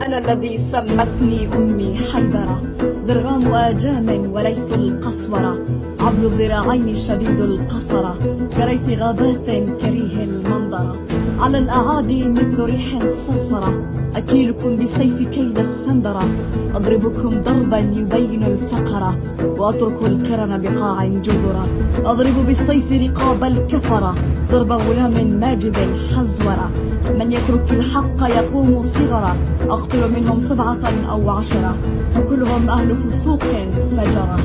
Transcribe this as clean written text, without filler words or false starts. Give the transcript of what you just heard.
أنا الذي سمتني أمي حيدرة، ذرغام آجام وليث القسورة، عبل الذراعين شديد القصرة، كليث غابات كريه المنظرة، على الأعادي مثل ريح صرصرة، أكيلكم بسيف كيد السندرة، أضربكم ضربا يبين الفقرة، وأترك الكرم بقاع جزرة، أضرب بالسيف رقاب الكفرة، ضرب غلام ماجب حزورة، من يترك الحق يقوم صغرا، أقتل منهم 7 أو 10، فكلهم أهل فسوق فجرة.